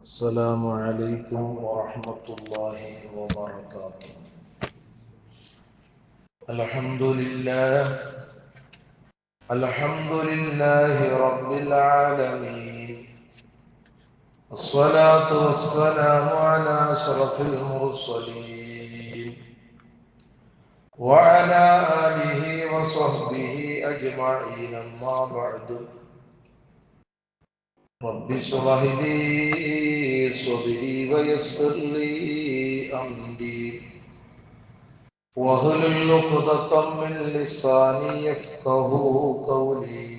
السلام عليكم ورحمة الله وبركاته. الحمد لله رب العالمين، الصلاة والسلام على أشرف المرسلين وعلى آله وصحبه أجمعين. أما بعد، رب اشرح لي صدري ويسر لي أمري واحلل عقدة من لساني يفقهوا قولي.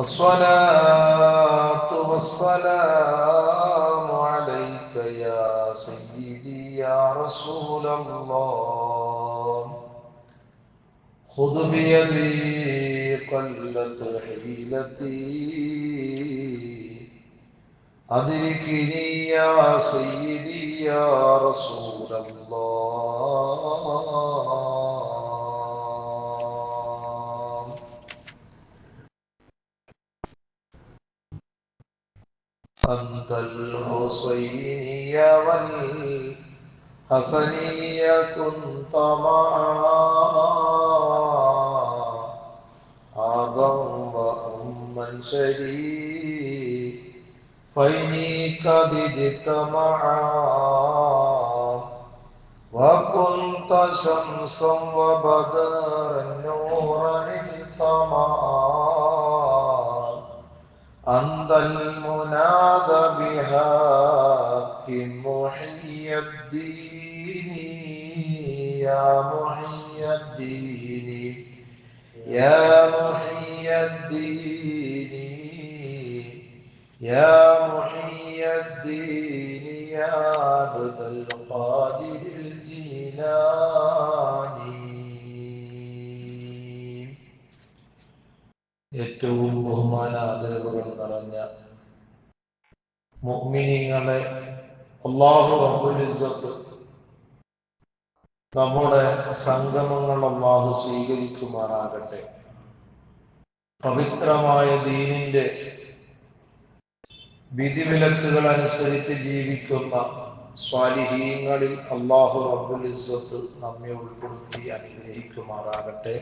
الصلاة والسلام عليك يا سيدي يا رسول الله، خذ بيدي قلت حيلتي أدركني يا سيدي يا رسول الله. أنت الحسيني والحسني كنت معا أبا وأما شريفين قد اجتمعا، وكنت شمسا وبدرا نورا التمعا. أنت المنادى بحق محي الدين يا محي الدين يا محي الدين يا محي الدين يا عبد القادر الجيلاني. ഏറ്റവും ബഹുമാനാദരവുകൾ നിറഞ്ഞ മുഅ്മിനീങ്ങളെ, അല്ലാഹു റബ്ബുൽ ഇസ്സത്ത് നമ്മുടെ സംഗമങ്ങൾ അല്ലാഹു സ്വീകരിക്കുമാറാകട്ടെ. പവിത്രമായ ദീനിന്റെ വിധിവിലക്കുകൾ അനുസരിച്ച് ജീവിക്കുന്ന സ്വാലിഹീങ്ങളിൽ അല്ലാഹു റബ്ബുൽ ഇസ്സത്ത് നമ്മെ ഉൾപ്പെടുത്തി അനുഗ്രഹിക്കുമാറാകട്ടെ.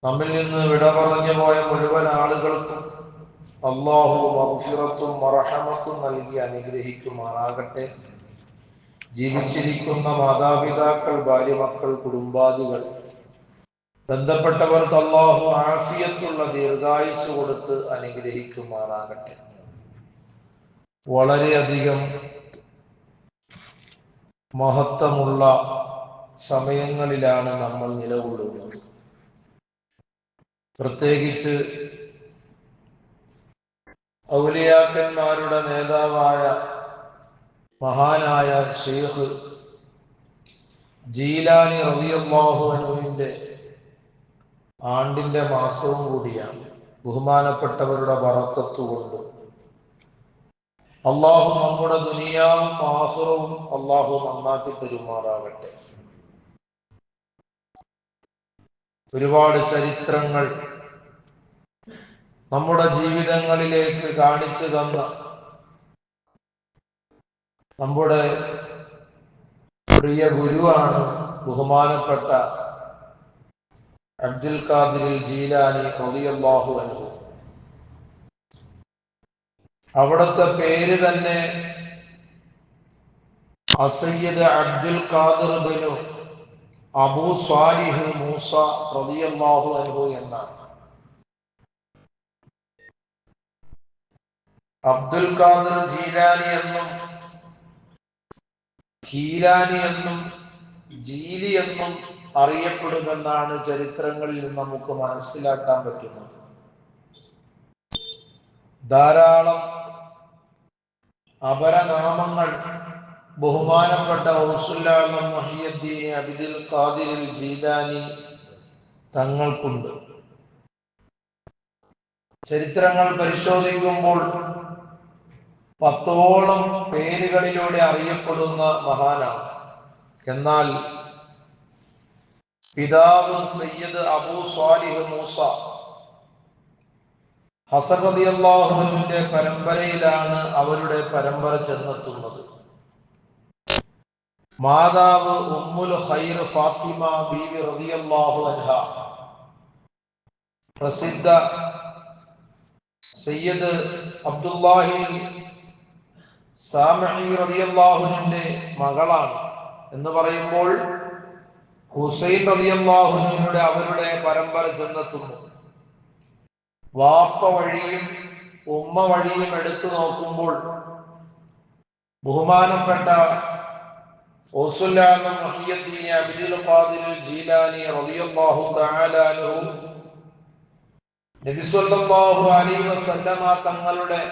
നമ്മിൽ നിന്ന് വിട പറഞ്ഞു പോയ മുഴുവൻ ആളുകൾക്കും അല്ലാഹു മഗ്ഫിറത്തും മർഹമത്തും നൽകി അനുഗ്രഹിക്കുമാറാകട്ടെ. ജീവിച്ചിരിക്കുന്ന മാതാപിതാക്കൾ, ഭാര്യമക്കൾ, കുടുംബാദികൾ, ബന്ധപ്പെട്ടവർക്ക് അല്ലാഹു ആഫിയത്തുള്ള ദീർഘായുസ് കൊടുത്ത് അനുഗ്രഹിക്കുമാറാകട്ടെ. വളരെയധികം മഹത്വമുള്ള സമയങ്ങളിലാണ് നമ്മൾ നിലകൊള്ളുന്നത്. പ്രത്യേകിച്ച് ഔലിയാക്കന്മാരുടെ നേതാവായ മഹാനായ ശൈഖ് ജീലാനി റളിയല്ലാഹു അൻഹുവിന്റെ ആണ്ടിന്റെ മാസവും കൂടിയാണ്. ബഹുമാനപ്പെട്ടവരുടെ ബറക്കത്ത് കൊണ്ട് അല്ലാഹു നമ്മുടെ ദുനിയാവും ആഖിറവും അല്ലാഹു നന്നാക്കി തരുമാറാകട്ടെ. ഒരുപാട് ചരിത്രങ്ങൾ നമ്മുടെ ജീവിതങ്ങളിലേക്ക് കാണിച്ചു തന്ന നമ്മുടെ പ്രിയ ഗുരുവാണ് ബഹുമാനപ്പെട്ട അബ്ദുൽ ഖാദിർ ജീലാനി റളിയല്ലാഹു അൻഹു. അവിടുത്തെ പേര് തന്നെ അസയ്യിദ് അബ്ദുൽ ഖാദിർ ബിനു അബൂ സ്വാലിഹ് മൂസ റളിയല്ലാഹു അൻഹു എന്നാണ്. അബ്ദുൽ ഖാദിർ ജീലാനി എന്നും കീലാനി എന്നും ജീലി എന്നും അറിയപ്പെടുമെന്നാണ് ചരിത്രങ്ങളിൽ നിന്ന് നമുക്ക് മനസ്സിലാക്കാൻ പറ്റുന്നത്. ധാരാളം അപരനാമങ്ങൾ ബഹുമാനപ്പെട്ട ഗൗസുൽ ആലം മുഹിയുദ്ദീൻ അബ്ദുൽ ഖാദിർ ജീലാനി തങ്ങൾക്കുണ്ട്. ചരിത്രങ്ങൾ പരിശോധിക്കുമ്പോൾ 10ഓളം പേരുകളിലൂടെ അറിയപ്പെടുന്ന മഹാനാണ്. എന്നാൽ പിതാവ് സയ്യിദ് അബൂ സ്വാലിഹ് മൂസ ഹസൻ റളിയല്ലാഹു അൻഹുവിന്റെ പരമ്പരയിലാണ് അവരുടെ പരമ്പര ചെന്നെത്തുന്നത്. മാതാവ് ഉമ്മുൽ ഖൈർ ഫാത്തിമ ബീവി റളിയല്ലാഹു അൻഹ, പ്രസിദ്ധ സയ്യിദ് അബ്ദുല്ലാഹി സാമിഈ റളിയല്ലാഹു അൻഹുവിന്റെ മകളാണ്. എന്ന് പറയുമ്പോൾ ഹുസൈൻ റളിയല്ലാഹു അൻഹുവിന്റെ അവരുടെ പരമ്പര ചെന്നെത്തുന്നു. വാപ്പ വഴിയും ഉമ്മ വഴിയും എടുത്തു നോക്കുമ്പോൾ ബഹുമാനപ്പെട്ട ഗൗസുൽ ആസം മുഹിയുദ്ദീൻ അബ്ദുൽ ഖാദിർ ജീലാനി റളിയല്ലാഹു തആല അൻഹു നബി സല്ലല്ലാഹു അലൈഹി വസല്ലമ തങ്ങളുടെ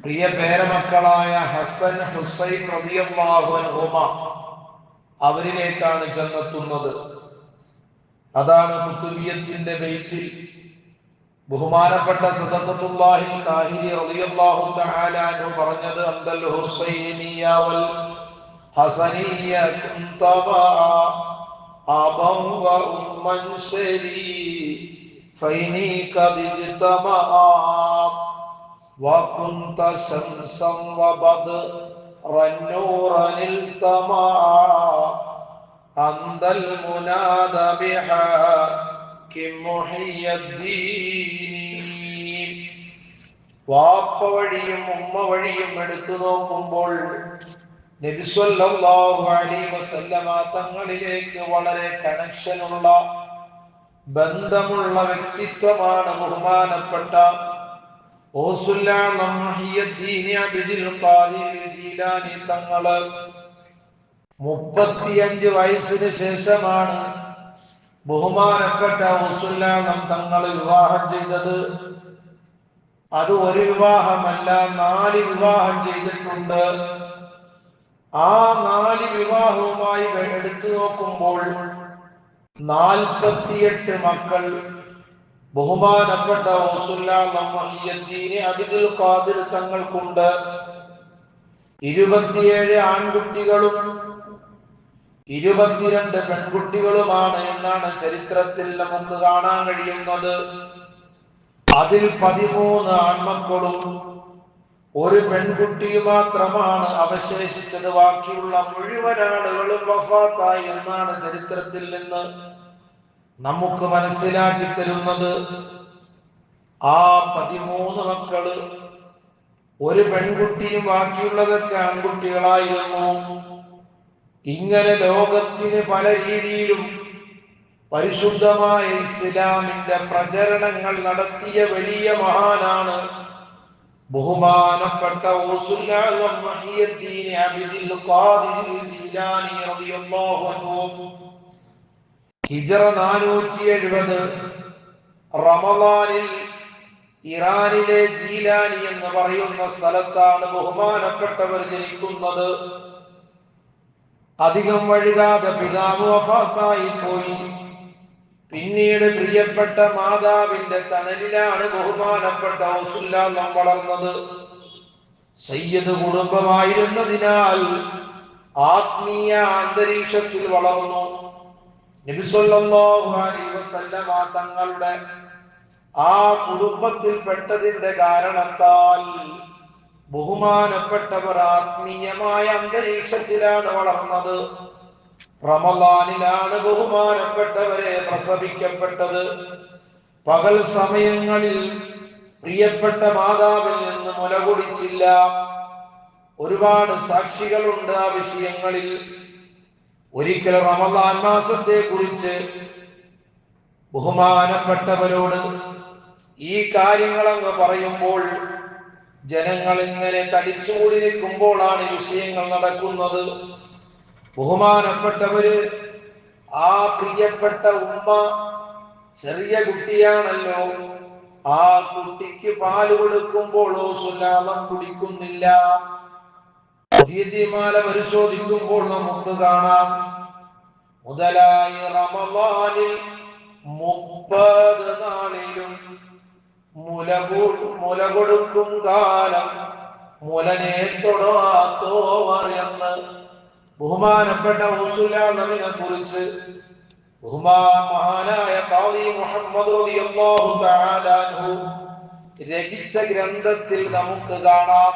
പ്രിയ പേരമക്കളായ ഹസൻ ഹുസൈൻ റളിയല്ലാഹു അൻഹുമ അവരിലേക്കാണ് ചെന്നെത്തുന്നത്. അതാണ് ഖുതുബിയത്തിന്റെ ബൈത്തിൽ ബഹുമാനപ്പെട്ട സദഖത്തുല്ലാഹി താഹിരി റളിയല്ലാഹു തആല അൻഹു പറഞ്ഞത്, അന്തൽ ഹുസൈനിയ വൽ ഹസനിയ കുന്തബാ അബൻ വ ഉമ്മൻ ശരീ ഫൈനി കദിജ്തമാ വ കുന്ത ശംസം വ ബദ്റൻ നൂറനിൽ തമാ അന്തൽ മുനാദ ബിഹാ വാപ്പ വഴിയും ഉമ്മ വഴിയും എടുത്തു നോക്കുമ്പോൾ നബി സല്ലല്ലാഹു അലൈഹി വസല്ലമ തങ്ങളിലേക്ക് വളരെ കണക്ഷനുള്ള ബന്ധമുള്ള വ്യക്തിത്വമാണ് ബഹുമാനപ്പെട്ട ഗൗസുൽ ആസം മുഹിയുദ്ദീൻ അബ്ദുൽ ഖാദിർ ജീലാനി തങ്ങള്. 35 വയസ്സിന് ശേഷമാണ് ബഹുമാനപ്പെട്ട ഗൗസുൽ ആസം തങ്ങൾ വിവാഹം ചെയ്തത്. അത് ഒരു വിവാഹമല്ല, 4 വിവാഹം ചെയ്തിട്ടുണ്ട്. ആ 4 വിവാഹവുമായി എടുത്തു നോക്കുമ്പോൾ 48 മക്കൾ ബഹുമാനപ്പെട്ട ഗൗസുൽ ആസം മുഹിയുദ്ദീൻ അബ്ദുൽ ഖാദിർ തങ്ങൾക്കുണ്ട്. 27 ആൺകുട്ടികളും 22 പെൺകുട്ടികളുമാണ് എന്നാണ് ചരിത്രത്തിൽ നമുക്ക് കാണാൻ കഴിയുന്നത്. അതിൽ 13 ആൺമക്കളും 1 പെൺകുട്ടിയും മാത്രമാണ് അവശേഷിച്ചത്. ബാക്കിയുള്ള മുഴുവൻ ആളുകളും വഫാത്തായി എന്നാണ് ചരിത്രത്തിൽ നിന്ന് നമുക്ക് മനസ്സിലാക്കി തരുന്നത്. ആ 13 മക്കള് 1 പെൺകുട്ടിയും ബാക്കിയുള്ളതൊക്കെ ആൺകുട്ടികളായിരുന്നു. ഇങ്ങനെ ലോകത്തിന് പല രീതിയിലും പരിശുദ്ധമായ ഇസ്ലാമിന്റെ പ്രചരണങ്ങൾ നടത്തിയ വലിയ മഹാനാണ് ബഹുമാനപ്പെട്ട ഗൗസുൽ ആസം മുഹിയുദ്ദീൻ അബ്ദുൽ ഖാദിർ ജീലാനി റളിയല്ലാഹു അൻഹു. ഹിജ്റ 470 റമളാനിൽ ഇറാനിലെ ജീലാനി എന്ന് പറയുന്ന സ്ഥലത്താണ് ബഹുമാനപ്പെട്ടവർ ജനിക്കുന്നത്. അധികം വൈകാതെ പിതാവ് വഫാത്തായി പോയി. പിന്നീട് പ്രിയപ്പെട്ട മാതാവിന്റെ തണലിലാണ് ബഹുമാനപ്പെട്ട ഗൗസുൽ ആസം വളർന്നത്. സയ്യിദ് കുടുംബമായിരുന്നതിനാൽ ആത്മീയ അന്തരീക്ഷത്തിൽ വളർന്നു. നബി സല്ലല്ലാഹു അലൈഹി വസല്ലമ തങ്ങളുടെ ആ കുടുംബത്തിൽ പെട്ടതിന്റെ കാരണത്താൽ ബഹുമാനപ്പെട്ടവർ ആത്മീയമായ അന്തരീക്ഷത്തിലാണ് വളർന്നത്. റമളാനിലാണ് ബഹുമാനപ്പെട്ടവരെ പ്രസവിക്കപ്പെട്ടത്. പകൽ സമയങ്ങളിൽ പ്രിയപ്പെട്ട മാതാവിൽ നിന്ന് മുല കുടിച്ചില്ല. ഒരുപാട് സാക്ഷികളുണ്ട് ആ വിഷയങ്ങളിൽ. ഒരിക്കൽ റമളാൻ മാസത്തെ കുറിച്ച് ബഹുമാനപ്പെട്ടവരോട് ഈ കാര്യങ്ങളങ്ങ് പറയുമ്പോൾ ജനങ്ങൾ ഇങ്ങനെ തടിച്ചുകൂടി നിൽക്കുമ്പോഴാണ് ഈ വിഷയങ്ങൾ നടക്കുന്നത്. ബഹുമാനപ്പെട്ടവര് ആ പ്രിയപ്പെട്ട ഉമ്മ ചെറിയ കുട്ടിയാണല്ലോ, ആ കുട്ടിക്ക് പാല് കൊടുക്കുമ്പോൾ ഗൗസുൽ ആസം കുടിക്കുന്നില്ല. മുഹിയുദ്ദീൻമാല പരിശോധിക്കുമ്പോൾ നമുക്ക് കാണാം, മുതലായി റമളാനിൽ 30 നാളിലും മുല കൊടുക്കും കാലം മുലനെ തൊടാത്തോവർ എന്ന് ബഹുമാനപ്പെട്ട ഗൗസുൽ ആസമിനെ കുറിച്ച് മഹാനായ ഖാദി മുഹമ്മദ് റളിയല്ലാഹു തആല അൻഹു രചിച്ച ഗ്രന്ഥത്തിൽ നമുക്ക് കാണാം.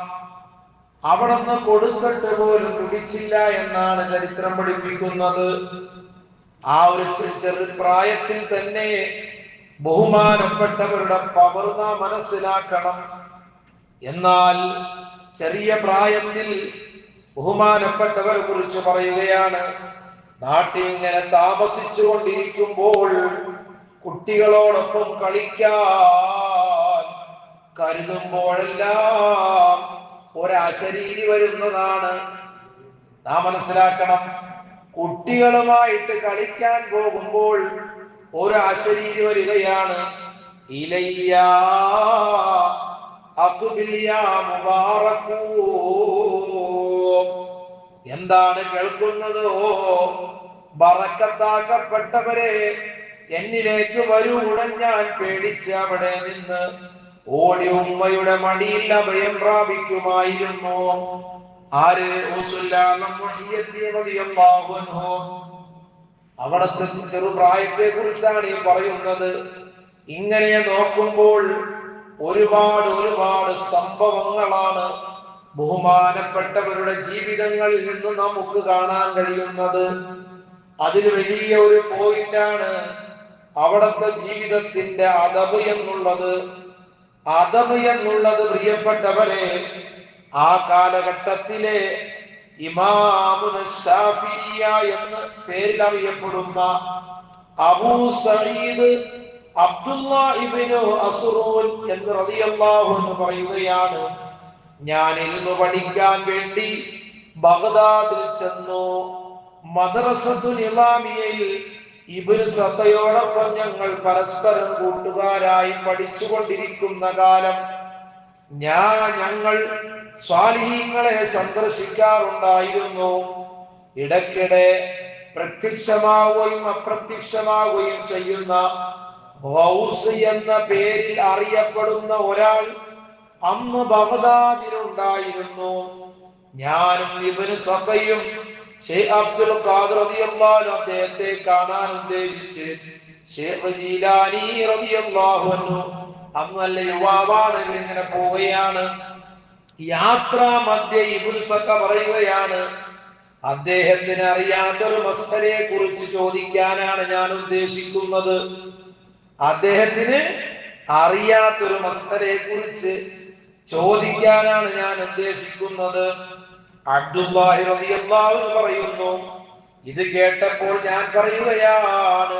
അവിടുന്ന് കൊടുത്തിട്ട് പോലും കുടിച്ചില്ല എന്നാണ് ചരിത്രം പഠിപ്പിക്കുന്നത്. ആ ഒരു ചെറു പ്രായത്തിൽ തന്നെ ബഹുമാനപ്പെട്ടവരുടെ പവർ നാം മനസ്സിലാക്കണം. എന്നാൽ ചെറിയ പ്രായത്തിൽ ബഹുമാനപ്പെട്ടവരെ കുറിച്ച് പറയുകയാണ്, നാട്ടിൽ ഇങ്ങനെ താമസിച്ചു കൊണ്ടിരിക്കുമ്പോൾ കുട്ടികളോടൊപ്പം കളിക്കാൻ കരുതുമ്പോഴെല്ലാം ഒരശരീരി വരുന്നതാണ്. നാം മനസ്സിലാക്കണം, കുട്ടികളുമായിട്ട് കളിക്കാൻ പോകുമ്പോൾ ഒരു അശരീരി വരികയാണ്. ഇലയ്യ അഖ്ബിലിയ മുബാറകൂ. എന്താണ് കേൾക്കുന്നത്? ഓ ബറക്കത്താക്കപ്പെട്ടവരെ, എന്നിലേക്ക് വരൂ. ഉടൻ ഞാൻ പേടിച്ച് അവിടെ നിന്ന് ഓടി ഉമ്മയുടെ മടിയിൽ അഭയം പ്രാപിക്കുമായിരുന്നു. ആര്? അവിടത്തെ ചെറുപ്രായത്തെ കുറിച്ചാണ് ഈ പറയുന്നത്. ഇങ്ങനെ നോക്കുമ്പോൾ ഒരുപാട് സംഭവങ്ങളാണ് ബഹുമാനപ്പെട്ടവരുടെ ജീവിതങ്ങളിൽ നിന്ന് നമുക്ക് കാണാൻ കഴിയുന്നത്. അതിൽ വലിയ ഒരു പോയിന്റാണ് അവിടത്തെ ജീവിതത്തിന്റെ അദബ് എന്നുള്ളത്. അദബ് എന്നുള്ളത് പ്രിയപ്പെട്ടവരെ, ആ കാലഘട്ടത്തിലെ ഇമാമുന ശാഫിഇയ്യ എന്ന് പേരിൽ അറിയപ്പെടുന്ന അബൂ സഈദ് അബ്ദുല്ലാഹ് ഇബ്നു അസ്റൂൻ എന്ന് റളിയല്ലാഹു അൻഹു പറയുകയാണ്, ഞാൻ ഇൽമു പഠിക്കാൻ വേണ്ടി ബഗ്ദാദിൽ ചെന്നു. മദ്രസത്തുൽ നിസാമിയയിൽ ഇബ്നു സത്തയോടൊപ്പം ഞങ്ങൾ പരസ്പരം കൂട്ടുകാരായി പഠിച്ചുകൊണ്ടിരിക്കുന്ന കാലം ഞങ്ങൾ സ്വാലിഹീങ്ങളെ സന്ദർശിക്കാറുണ്ടായിരുന്നു. ഇടയ്ക്കിടെ പ്രത്യക്ഷമാവുകയും അപ്രത്യക്ഷമാവുകയും ചെയ്യുന്ന ഗൗസ് എന്ന പേരിൽ അറിയപ്പെടുന്ന ഒരാൾ അന്ന് ബഗ്ദാദിലുണ്ടായിരുന്നു. ഞാനും ഇബ്നു സഖയും ഷെയ്ഖ് അബ്ദുൽ ഖാദിർ റളിയല്ലാഹു അൻഹു അദ്ദേഹത്തെ കാണാൻ ഉദ്ദേശിച്ച് ഷെയ്ഖ് ജീലാനി റളിയല്ലാഹു അൻഹു അന്ന് നല്ല യുവാവാണ്, ഇങ്ങനെ പോവുകയാണ്. യാത്രാ മധ്യേ ഇബ്നു സഖ പറയുകയാണ്, അദ്ദേഹത്തിന് അറിയാത്തൊരു മസ്അലയെ കുറിച്ച് ചോദിക്കാനാണ് ഞാൻ ഉദ്ദേശിക്കുന്നത്. അദ്ദേഹത്തിന് അറിയാത്തൊരു മസ്അലയെ കുറിച്ച് ചോദിക്കാനാണ് ഞാൻ ഉദ്ദേശിക്കുന്നത്. അബ്ദുല്ലാഹി റളിയല്ലാഹു അൻഹു പറയുന്നു, ഇത് കേട്ടപ്പോൾ ഞാൻ പറയുകയാണ്,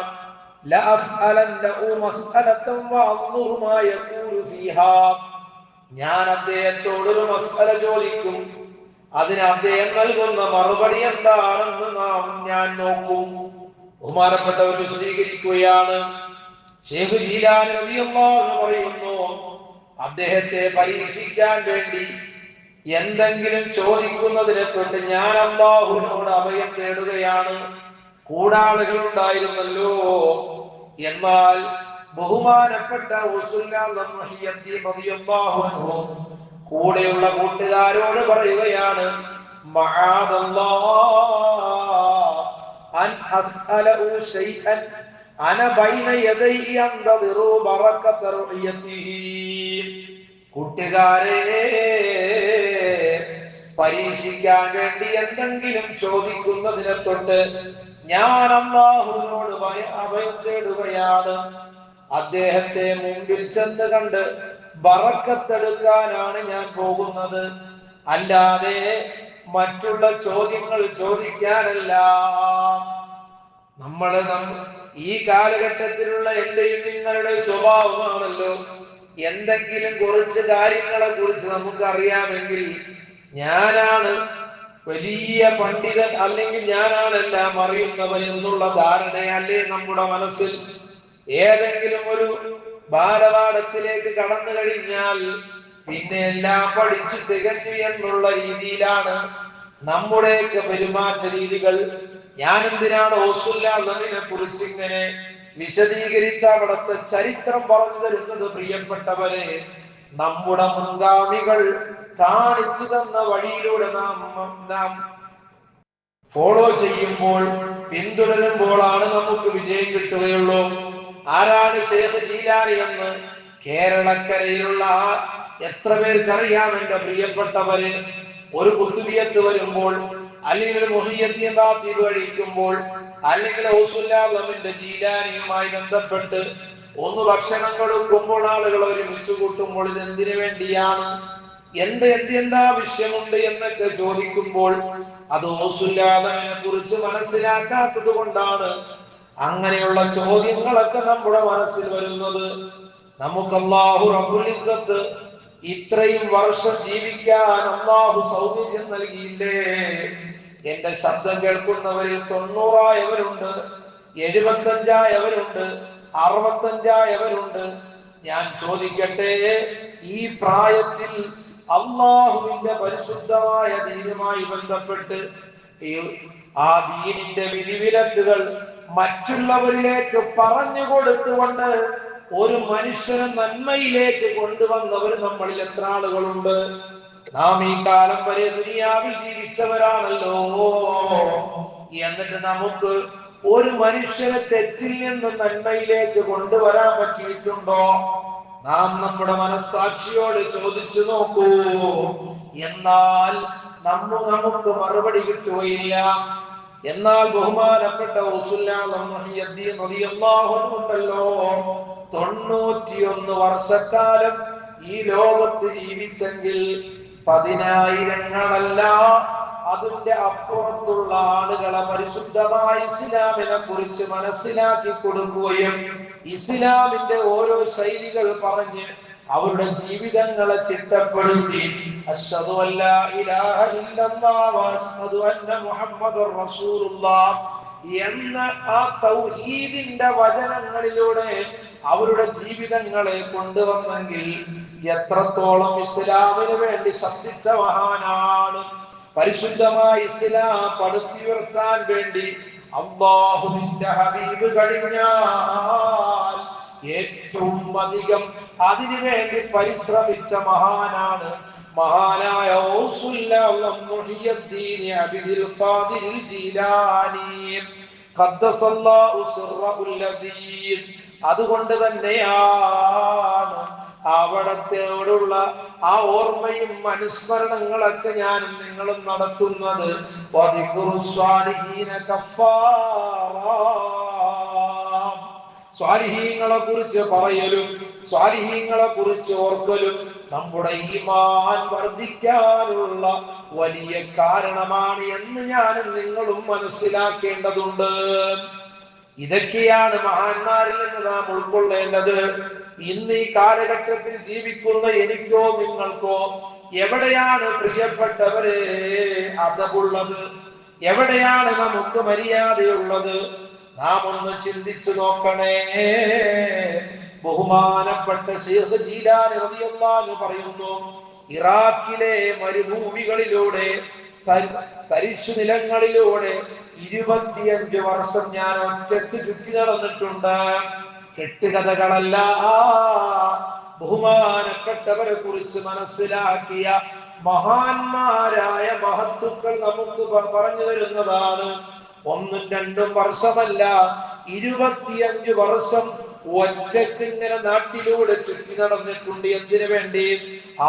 ലാ അസ്അലന്നഹു മസ്അലതൻ വഅൻദുറു മാ യഖൂലു ഫീഹാ. ഞാൻ അദ്ദേഹത്തോടൊരു മസ്അല ചോദിക്കും, അതിന് അദ്ദേഹം നൽകുന്ന മറുപടി എന്താണെന്ന് ഞാൻ നോക്കും. ബഹുമാനപ്പെട്ടവർ വിശദീകരിക്കുകയാണ്. ഷെയ്ഖ് ജീലാനി റളിയല്ലാഹു അൻഹു പറയുന്നു, അദ്ദേഹത്തെ പരീക്ഷിക്കാൻ വേണ്ടി എന്തെങ്കിലും ചോദിക്കുന്നതിനെ തൊട്ട് ഞാൻ അല്ലാഹുവിനോട് അഭയം തേടുകയാണ്. കൂടാളുകൾ ഉണ്ടായിരുന്നല്ലോ. എന്നാൽ ബഹുമാനപ്പെട്ട കൂടെയുള്ള കൂട്ടുകാരോട് പറയുകയാണ്, അൻ അസ്അലഹു ശൈഅൻ അന ബൈന യദൈഹി അൻദദിറു ബറകത റുയതിഹി. കൂട്ടുകാരെ, പരീക്ഷിക്കാൻ വേണ്ടി എന്തെങ്കിലും ചോദിക്കുന്നതിനെ തൊട്ട് ഞാൻ അല്ലാഹുവിനോട് അഭയം തേടുകയാണ്. അദ്ദേഹത്തെ മുമ്പിൽ ചെന്ന് കണ്ട് ബറക്കത്തെടുക്കാനാണ് ഞാൻ പോകുന്നത്, അല്ലാതെ മറ്റുള്ള ചോദ്യങ്ങൾ ചോദിക്കാനല്ല. ഈ കാലഘട്ടത്തിലുള്ള എന്റെയും നിങ്ങളുടെ സ്വഭാവമാണല്ലോ, എന്തെങ്കിലും കുറച്ച് കാര്യങ്ങളെ കുറിച്ച് നമുക്ക് അറിയാമെങ്കിൽ ഞാനാണ് വലിയ പണ്ഡിതൻ, അല്ലെങ്കിൽ ഞാനാണ് എല്ലാം അറിയുന്നവൻ എന്നുള്ള ധാരണയല്ലേ നമ്മുടെ മനസ്സിൽ. ഏതെങ്കിലും ഒരു ബാലപാഠത്തിലേക്ക് കടന്നു കഴിഞ്ഞാൽ പിന്നെ എല്ലാം പഠിച്ചു തികഞ്ഞു എന്നുള്ള രീതിയിലാണ് നമ്മുടെയൊക്കെ പെരുമാറ്റ രീതികൾ. ഞാൻ എന്തിനാണ് റസൂലുള്ളാഹിനെ കുറിച്ച് ഇങ്ങനെ വിശദീകരിച്ച അവിടുത്തെ ചരിത്രം പറഞ്ഞു തരുന്നത്? പ്രിയപ്പെട്ടവരെ, നമ്മുടെ മുൻഗാമികൾ കാണിച്ചു തന്ന വഴിയിലൂടെ നാം ഫോളോ ചെയ്യുമ്പോൾ, പിന്തുടരുമ്പോഴാണ് നമുക്ക് വിജയം കിട്ടുകയുള്ളൂ. ആരാണ് ഷെയ്ഖ് ജീലാനി എന്ന് കേരളക്കരയിലുള്ള എത്ര പേർക്കറിയാം എന്റെ പ്രിയപ്പെട്ടവര്, ഒരു കുത്തുബിയത്ത് വരുമ്പോൾ, അല്ലെങ്കിൽ മുഹിയദ്ദീൻ റാത്തീബ് കഴിക്കുമ്പോൾ, അല്ലെങ്കിൽ ഔസുല്ലാമിന്റെ ജീലാനിയുമായി ബന്ധപ്പെട്ട് ഒന്ന് ഭക്ഷണം കൊടുക്കുമ്പോൾ ആളുകൾ ഒരുമിച്ച് കൂട്ടുമ്പോൾ ഇത് എന്തിനു വേണ്ടിയാണ്, എന്താ ആവശ്യമുണ്ട് എന്നൊക്കെ ചോദിക്കുമ്പോൾ അത് ഔസുല്ലാമിനെ കുറിച്ച് മനസ്സിലാക്കാത്തത് കൊണ്ടാണ് അങ്ങനെയുള്ള ചോദ്യങ്ങളൊക്കെ നമ്മുടെ മനസ്സിൽ വരുന്നത്. നമുക്ക് അല്ലാഹു റബ്ബുൽ ഇസ്സത്ത് ഇത്രയും വർഷം ജീവിക്കാൻ അല്ലാഹു സൗകര്യം നൽകിയില്ലേ? എന്റെ ശബ്ദം കേൾക്കുന്നവരിൽ 90 75 65 ഞാൻ ചോദിക്കട്ടെ, ഈ പ്രായത്തിൽ അല്ലാഹുവിന്റെ പരിശുദ്ധമായ ദീനുമായി ബന്ധപ്പെട്ട് ആ ദീനിന്റെ വിധിവിലക്കുകൾ മറ്റുള്ളവരിലേക്ക് പറഞ്ഞു കൊടുത്തുകൊണ്ട് ഒരു മനുഷ്യനെ നന്മയിലേക്ക് കൊണ്ടുവന്നവർ നമ്മളിൽ എത്ര ആളുകളുണ്ട്? നാം ഈ കാലം വരെ ദുനിയാവിൽ ജീവിച്ചവരാണല്ലോ. എന്നിട്ട് നമുക്ക് ഒരു മനുഷ്യനെ തെറ്റിൽ നിന്ന് നന്മയിലേക്ക് കൊണ്ടുവരാൻ പറ്റിയിട്ടുണ്ടോ? നാം നമ്മുടെ മനസ്സാക്ഷിയോട് ചോദിച്ചു നോക്കൂ. എന്നാൽ നമുക്ക് മറുപടി കിട്ടുകയില്ല. എന്നാൽ ബഹുമാനപ്പെട്ട ഉണ്ടല്ലോ, 91 വർഷക്കാലം ഈ ലോകത്ത് ജീവിച്ചെങ്കിൽ 10,000-ങ്ങളല്ല അതിന്റെ അപ്പുറത്തുള്ള ആളുകളെ പരിശുദ്ധമായ ഇസ്ലാമിനെ കുറിച്ച് മനസ്സിലാക്കി കൊടുക്കുകയും ഇസ്ലാമിന്റെ ഓരോ ശൈലികൾ പറഞ്ഞ് അവരുടെ ജീവിതങ്ങളെ ചിട്ടപ്പെടുത്തി അശ്ഹദു അല്ലാ ഇലാഹ ഇല്ലല്ലാഹ് വഅശ്ഹദു അന്ന മുഹമ്മദുർ റസൂലുള്ളാഹ് എന്ന ആ തൗഹീദിന്റെ വചനങ്ങളിലൂടെ അവരുടെ ജീവിതങ്ങളെ കൊണ്ടുവന്നെങ്കിൽ എത്രത്തോളം ഇസ്ലാമിന് വേണ്ടി ശബ്ദിച്ച മഹാനാണ്. പരിശുദ്ധമായ ഇസ്ലാം പടുത്തുയർത്താൻ വേണ്ടി അല്ലാഹുവിന്റെ ഹബീബ് കഴിഞ്ഞാൽ ഏറ്റവും അധികം അതിനു വേണ്ടി പരിശ്രമിച്ച മഹാനാണ് മഹാനായ മുഹിയുദ്ദീൻ അബ്ദുൽ ഖാദിർ ജീലാനി ഖദ്ദസല്ലാഹു സിർറഹുൽ അസീസ്. അതുകൊണ്ട് തന്നെയാണ് അവിടത്തോടുള്ള ആ ഓർമ്മയും അനുസ്മരണങ്ങളൊക്കെ ഞാനും നിങ്ങളും നടത്തുന്നത്. സ്വാലിഹീങ്ങളെ കുറിച്ച് പറയലും സ്വാലിഹീങ്ങളെ കുറിച്ച് ഓർക്കലും നമ്മുടെ ഈമാൻ വർദ്ധിക്കാനുള്ള വലിയ കാരണമാണ് എന്ന് ഞാനും നിങ്ങളും മനസ്സിലാക്കേണ്ടതുണ്ട്. ഇതൊക്കെയാണ് മഹാന്മാരിൽ നിന്ന് നാം ഉൾക്കൊള്ളേണ്ടത്. ഇന്ന് ഈ കാലഘട്ടത്തിൽ ജീവിക്കുന്ന എനിക്കോ നിങ്ങൾക്കോ എവിടെയാണ് പ്രിയപ്പെട്ടവരെ അദബുള്ളത്? എവിടെയാണ് നമുക്ക് മര്യാദയുള്ളത്? നാം ഒന്ന് ചിന്തിച്ചു നോക്കണേ. ബഹുമാനപ്പെട്ട ശൈഖ് ജീലാനി റളിയല്ലാഹു അൻഹു പറയുന്നു, ഇറാഖിലെ മരുഭൂമികളിലൂടെ തരിശു നിലങ്ങളിലൂടെ 25 വർഷം ഞാൻ ഒറ്റയ്ക്ക് ചുറ്റി നടന്നിട്ടുണ്ട്. കെട്ടുകഥകളല്ല, ബഹുമാനപ്പെട്ടവരെ കുറിച്ച് മനസ്സിലാക്കിയ മഹാന്മാരായ മഹത്തുക്കൾ നമുക്ക് പറഞ്ഞു തരുന്നതാണ്. 1-2 വർഷമല്ല, 25 വർഷം ഒറ്റയ്ക്ക് ഇങ്ങനെ നാട്ടിലൂടെ ചുറ്റി നടന്നിട്ടുണ്ട്. എന്തിനു വേണ്ടി?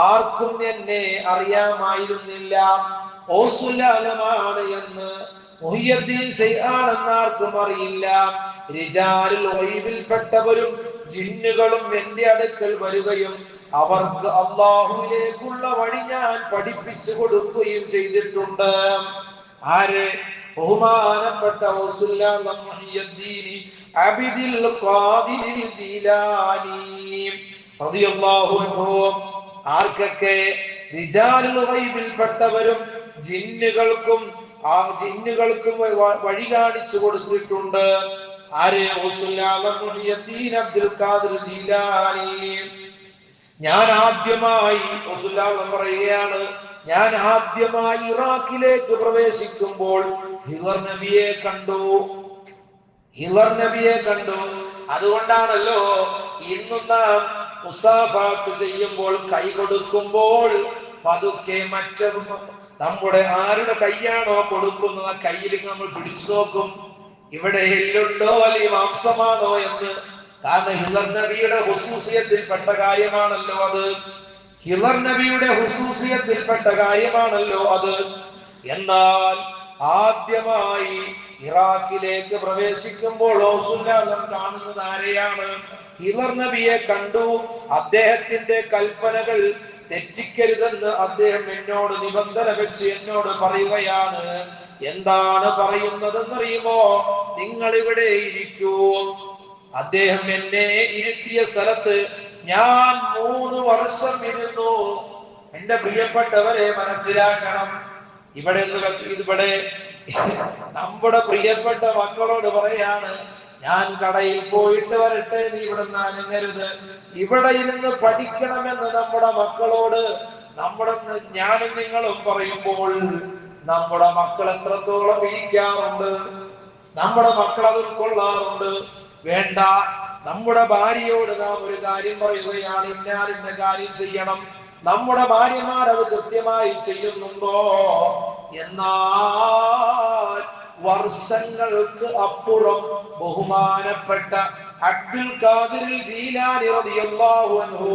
ആർക്കും എന്നെ അറിയാമായിരുന്നില്ല. ഓസുലാലമാണ് എന്ന്, മുഹിയുദ്ദീൻ ശൈഖാണെന്ന് ആർക്കും അറിയില്ല. റിജാലുൽ ഗൈബിൽപ്പെട്ടവരും ജിന്നുകളും എന്റെ അടുക്കൽ വരികയും അവർക്ക് അല്ലാഹുവിലേക്കുള്ള വഴി ഞാൻ പഠിപ്പിച്ചു കൊടുക്കുകയും ചെയ്തിട്ടുണ്ട്. ആര്? ബഹുമാനപ്പെട്ട മുഹിയുദ്ദീൻ അബ്ദുൽ ഖാദിർ ജീലാനി റളിയല്ലാഹു അൻഹു. ആർക്കൊക്കെ? റിജാലുൽ ഗൈബിൽപ്പെട്ടവരും ജിന്നുകൾക്കും ആ ജിന്നുകൾക്കും വഴി കാണിച്ചു കൊടുത്തിട്ടുണ്ട്. ആര്? മുഹിയുദ്ദീൻ അബ്ദുൽ ഖാദിർ ജീലാനി. ഞാൻ ആദ്യമായി പറയുകയാണ്, ഞാൻ ആദ്യമായി ഇറാഖിലേക്ക് പ്രവേശിക്കുമ്പോൾ ഹിളർ നബിയെ കണ്ടു. അതുകൊണ്ടാണല്ലോ ഇന്നും നാം മുസാഫാത്ത് ചെയ്യുമ്പോൾ കൈ കൊടുക്കുമ്പോൾ പതുക്കെ നമ്മുടെ ആരുടെ കൈയാണോ കൊടുക്കുന്നത് ആ കയ്യിൽ നമ്മൾ പിടിച്ചു നോക്കും, ഇവിടെ എല്ലുണ്ടോ അല്ലെങ്കിൽ മാംസമാണോ എന്ന്. കാരണം ഹിളർ നബിയുടെ ഹുസൂസിയത്തിൽപ്പെട്ട കാര്യമാണല്ലോ അത്. ഹിളർ നബിയുടെ ഹുസൂസിയത്തിൽപ്പെട്ട കാര്യമാണല്ലോ അത്. എന്നാൽ ആദ്യമായി ഇറാഖിലേക്ക് പ്രവേശിക്കുമ്പോൾ റസൂലുള്ളാഹി കാണുന്നത് ആരെയാണ്? ഹിളർ നബിയെ കണ്ടു. അദ്ദേഹത്തിന്റെ കൽപ്പനകൾ തെറ്റിക്കരുതെന്ന് അദ്ദേഹം എന്നോട് നിബന്ധന വെച്ച് എന്നോട് പറയുകയാണ്. എന്താണ് പറയുന്നതെന്നറിയുമോ? നിങ്ങൾ ഇവിടെ ഇരിക്കൂ. അദ്ദേഹം എന്നെ ഇരുത്തിയ സ്ഥലത്ത് ഞാൻ 3 വർഷം ഇരുന്നു. എന്റെ പ്രിയപ്പെട്ടവരെ മനസ്സിലാക്കണം, ഇവിടെ നമ്മുടെ പ്രിയപ്പെട്ട മക്കളോട് പറയാണ്, ഞാൻ കടയിൽ പോയിട്ട് വരട്ടെ, നീ ഇവിടെ നിന്ന് അനങ്ങരുത്, ഇവിടെ ഇരുന്ന് പഠിക്കണമെന്ന് നമ്മുടെ മക്കളോട് ഞാനും നിങ്ങളും പറയുമ്പോൾ നമ്മുടെ മക്കൾ എത്രത്തോളം ഇരിക്കാറുണ്ട്? നമ്മുടെ മക്കൾ അത് ഉൾക്കൊള്ളാറുണ്ട്? വേണ്ട. നമ്മുടെ ഭാര്യയോട് നാം ഒരു കാര്യം പറയുകയാണ്, ഇന്ന കാര്യം ചെയ്യണം, നമ്മുടെ ഭാര്യമാർ അത് കൃത്യമായി ചെയ്യുന്നുണ്ടോ? എന്നാൽ വർഷങ്ങൾക്ക് അപ്പുറം ബഹുമാനപ്പെട്ട അബ്ദുൽ ഖാദിർ ജീലാനി റളിയല്ലാഹു അൻഹു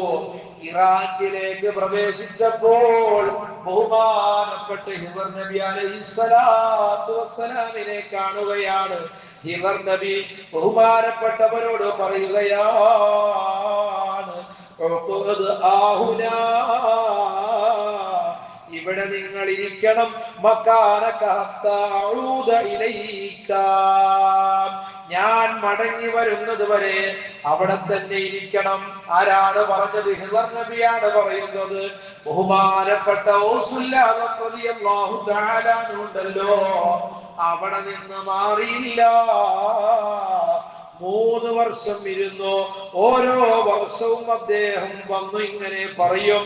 ഇറാഖിലേക്ക് പ്രവേശിച്ചപ്പോൾ ബഹുമാനപ്പെട്ട ഹിളർ നബി അലൈഹിസ്സലാത്തു വസ്സലാമിനെ കാണുകയാണ്. ഹിളർ നബി ബഹുമാനപ്പെട്ടവരോട് പറയുകയാണ്, ഇവിടെ നിങ്ങൾ ഇരിക്കണം, ഞാൻ മടങ്ങി വരുന്നത് വരെ അവിടെ തന്നെ ഇരിക്കണം. ആരാണ് പറഞ്ഞത്? ഹിളർ നബിയാണ് പറയുന്നത്. ബഹുമാനപ്പെട്ട ഉണ്ടല്ലോ, അവിടെ നിന്ന് മാറിയില്ല. 3 വർഷം ഇരുന്നു. ഓരോ വർഷവും അദ്ദേഹം വന്നു ഇങ്ങനെ പറയും,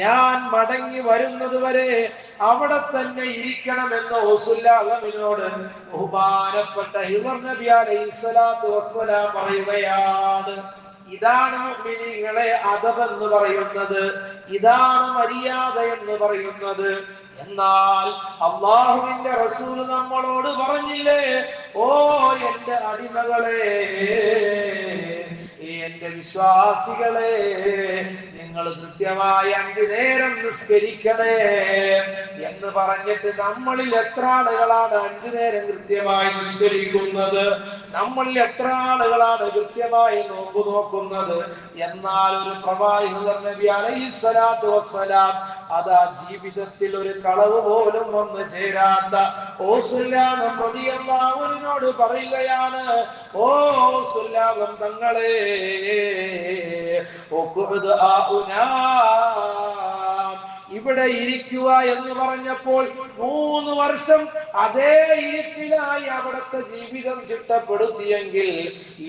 ഞാൻ മടങ്ങി വരുന്നത് വരെ അവിടെ തന്നെ ഇരിക്കണമെന്ന് റസൂലുള്ളാഹിയോട് ബഹുമാനപ്പെട്ട ഹിളർ നബി അലൈഹിസ്സലാത്തു വസ്സലാം പറയുകയാണ്. ഇതാണ് മുഅ്മിനീങ്ങളെ അദബ് എന്ന് പറയുന്നത്, ഇതാണ് മര്യാദ എന്ന് പറയുന്നത്. എന്നാൽ അല്ലാഹുവിന്റെ റസൂൽ നമ്മളോട് പറഞ്ഞില്ലേ, ഓ എന്റെ അടിമകളെ, എന്റെ വിശ്വാസികളെ, നിങ്ങൾ കൃത്യമായി 5 നേരം നിസ്കരിക്കണേ എന്ന് പറഞ്ഞിട്ട് നമ്മളിൽ എത്ര ആളുകളാണ് 5 നേരം കൃത്യമായി നിസ്കരിക്കുന്നത്? നമ്മളിൽ എത്ര ആളുകളാണ് കൃത്യമായി നോമ്പ് നോക്കുന്നത്? എന്നാൽ ഒരു പ്രവാചകൻ നബി അലൈഹിസ്സലാത്തു വസ്സലാം അതാ ജീവിതത്തിൽ ഒരു കളവ് പോലും വന്നു ചേരാത്ത റളിയല്ലാഹുവിനോട് പറയുകയാണ്, ഓ സുല്ലാഹം തങ്ങളെ, ഇവിടെ ഇരിക്കുക എന്ന് പറഞ്ഞപ്പോൾ 3 വർഷം അതേ ഇരിപ്പിലായി അവിടുത്തെ ജീവിതം ചിട്ടപ്പെടുത്തിയെങ്കിൽ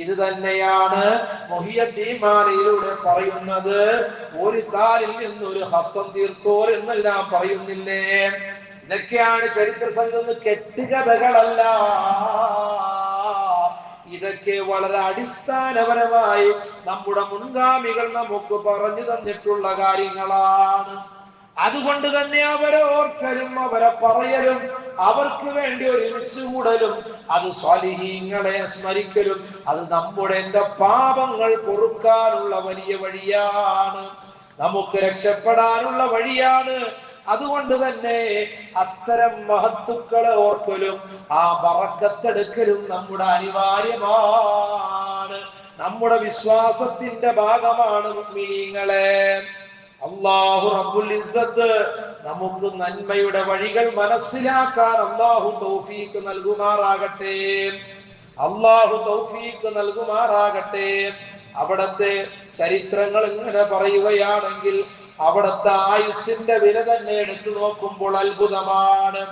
ഇത് തന്നെയാണ് മുഹിയുദ്ദീൻ മാലയിലൂടെ പറയുന്നത്, ഒരു കാലിൽ നിന്ന് ഒരു ഹത്തം തീർത്തോർ എന്നെല്ലാം പറയുന്നില്ലേ? ഇതൊക്കെയാണ് ചരിത്ര സംഘം, കെട്ടുകഥകളല്ല. ഇതൊക്കെ വളരെ അടിസ്ഥാനപരമായി നമ്മുടെ മുൻഗാമികൾ നമുക്ക് പറഞ്ഞു തന്നിട്ടുള്ള കാര്യങ്ങളാണ്. അതുകൊണ്ട് തന്നെ അവരെ ഓർക്കലും അവരെ പറയലും അവർക്ക് വേണ്ടി ഒരുമിച്ച് കൂടലും അത് സ്വാലിഹീങ്ങളെ സ്മരിക്കലും അത് നമ്മുടെ പാപങ്ങൾ പൊറുക്കാനുള്ള വലിയ വഴിയാണ്, നമുക്ക് രക്ഷപ്പെടാനുള്ള വഴിയാണ്. അതുകൊണ്ട് തന്നെ അത്തരം മഹത്തുക്കളെ ഓർക്കലും ആ ബറക്കത്തെടുക്കലും നമ്മുടെ അനിവാര്യമാണ്, നമ്മുടെ വിശ്വാസത്തിന്റെ ഭാഗമാണ് മുഅ്മിനീങ്ങളെ. അല്ലാഹു റബ്ബുൽ ഇസ്സത്ത് നമുക്ക് നന്മയുടെ വഴികൾ മനസ്സിലാക്കാൻ അല്ലാഹു തൗഫീഖ് നൽകുമാറാകട്ടെ, അല്ലാഹു തൗഫീഖ് നൽകുമാറാകട്ടെ. അവിടത്തെ ചരിത്രങ്ങൾ ഇങ്ങനെ പറയുകയാണെങ്കിൽ അവിടുത്തെ ആയുസ്സിന്റെ വില തന്നെ എടുത്തു നോക്കുമ്പോൾ അത്ഭുതമാണ്.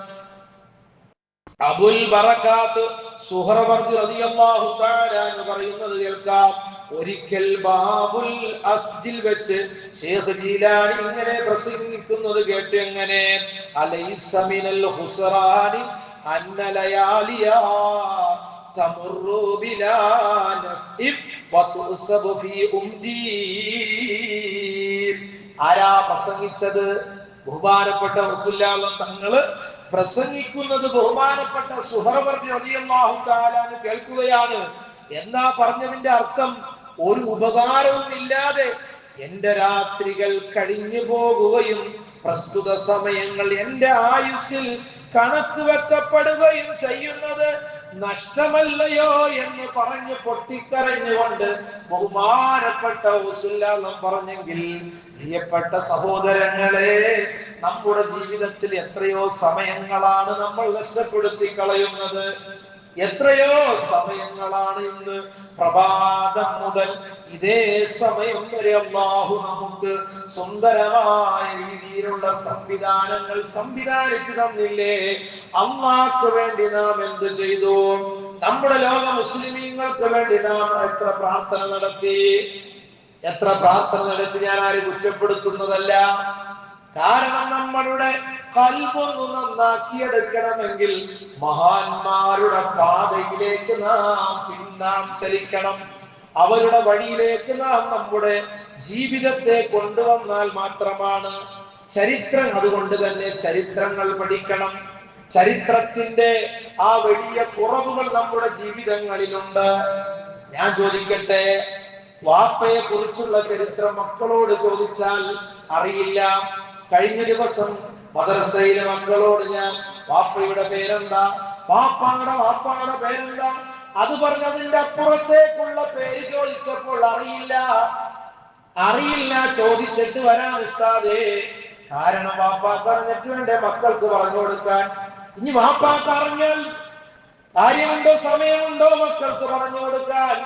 അബുൽ ബറകാത്ത് സുഹ്റവർദി റളിയല്ലാഹു തആല എന്ന് പറയുന്നത് കേൾക്കാം. ഒരിക്കൽ ബാബുൽ അസ്ജിൽ വെച്ച് ശൈഖ് ജീലാനി ഇങ്ങനെ പ്രസംഗിക്കുന്നത് കേട്ടു. എങ്ങനെ? അലൈസ മിനൽ ഹുസ്റാനി അന്ന ലയാലിയാ തമുറു ബിലാ നഫ്ഇ വതുസബു ഫീ ഉംദി. ആരാ പ്രസംഗിച്ചത്? ബഹുമാനപ്പെട്ട റസൂലുള്ളാഹി തങ്ങള് പ്രസംഗിക്കുന്നത് ബഹുമാനപ്പെട്ട സുഹറവർ റളിയല്ലാഹു തആല കേൾക്കുകയാണ്. എന്നാ പറഞ്ഞതിന്റെ അർത്ഥം? ഒരു ഉപകാരവും ഇല്ലാതെ എന്റെ രാത്രികൾ കഴിഞ്ഞു പോകുകയും പ്രസ്തുത സമയങ്ങൾ എന്റെ ആയുസ്സിൽ കണക്ക് വെക്കപ്പെടുകയും ചെയ്യുന്നത് നഷ്ടമല്ലയോ എന്ന് പറഞ്ഞ് പൊട്ടിക്കരഞ്ഞുകൊണ്ട് ബഹുമാനപ്പെട്ട റസൂലുള്ളാഹി പറഞ്ഞെങ്കിൽ, പ്രിയപ്പെട്ട സഹോദരങ്ങളെ, നമ്മുടെ ജീവിതത്തിൽ എത്രയോ സമയങ്ങളാണ് നമ്മൾ നഷ്ടപ്പെടുത്തി കളയുന്നത്. എത്രയോ സമയങ്ങളാണ് ഇന്ന് പ്രഭാതം മുതൽ ഇതേ സമയം വരെ അല്ലാഹു നമുക്ക് സുന്ദരമായ രീതിയിലുള്ള സംവിധാനങ്ങൾ സംവിധാനിച്ചു തന്നില്ലേ? അല്ലാഹുവിന് വേണ്ടി നാം എന്ത് ചെയ്തു? നമ്മുടെ ലോക മുസ്ലിമീങ്ങൾക്ക് വേണ്ടി നാം എത്ര പ്രാർത്ഥന നടത്തി? ഞാൻ ആരും കുറ്റപ്പെടുത്തുന്നതല്ല. കാരണം നമ്മളുടെ ഖൽബൊന്ന് നന്നാക്കിയെടുക്കണമെങ്കിൽ മഹാന്മാരുടെ പാതയിലേക്ക് നാം ചലിക്കണം. അവരുടെ വഴിയിലേക്ക് നാം നമ്മുടെ ജീവിതത്തെ കൊണ്ടുവന്നാൽ മാത്രമാണ് ചരിത്രം. അതുകൊണ്ട് തന്നെ ചരിത്രങ്ങൾ പഠിക്കണം. ചരിത്രത്തിന്റെ ആ വലിയ കുറവുകൾ നമ്മുടെ ജീവിതങ്ങളിലുണ്ട്. ഞാൻ ചോദിക്കട്ടെ, വാപ്പയെ കുറിച്ചുള്ള ചരിത്രം മക്കളോട് ചോദിച്ചാൽ അറിയില്ല. കഴിഞ്ഞ ദിവസം മദ്രസയിലെ മക്കളോട് ഞാൻ വാപ്പയുടെ പേരെന്താ, വാപ്പാടെ പേരെന്താ, അത് പറഞ്ഞതിന്റെ അപ്പുറത്തേക്കുള്ള പേര് ചോദിച്ചപ്പോൾ അറിയില്ല. ചോദിച്ചിട്ട് വരാൻ ഉസ്താദേ. കാരണം വാപ്പാക്ക് അറിഞ്ഞിട്ട് വേണ്ടേ മക്കൾക്ക് പറഞ്ഞു കൊടുക്കാൻ. ഇനി വാപ്പാക്ക് അറിഞ്ഞാൽ കാര്യമുണ്ടോ, സമയമുണ്ടോ മക്കൾക്ക് പറഞ്ഞു കൊടുക്കാൻ?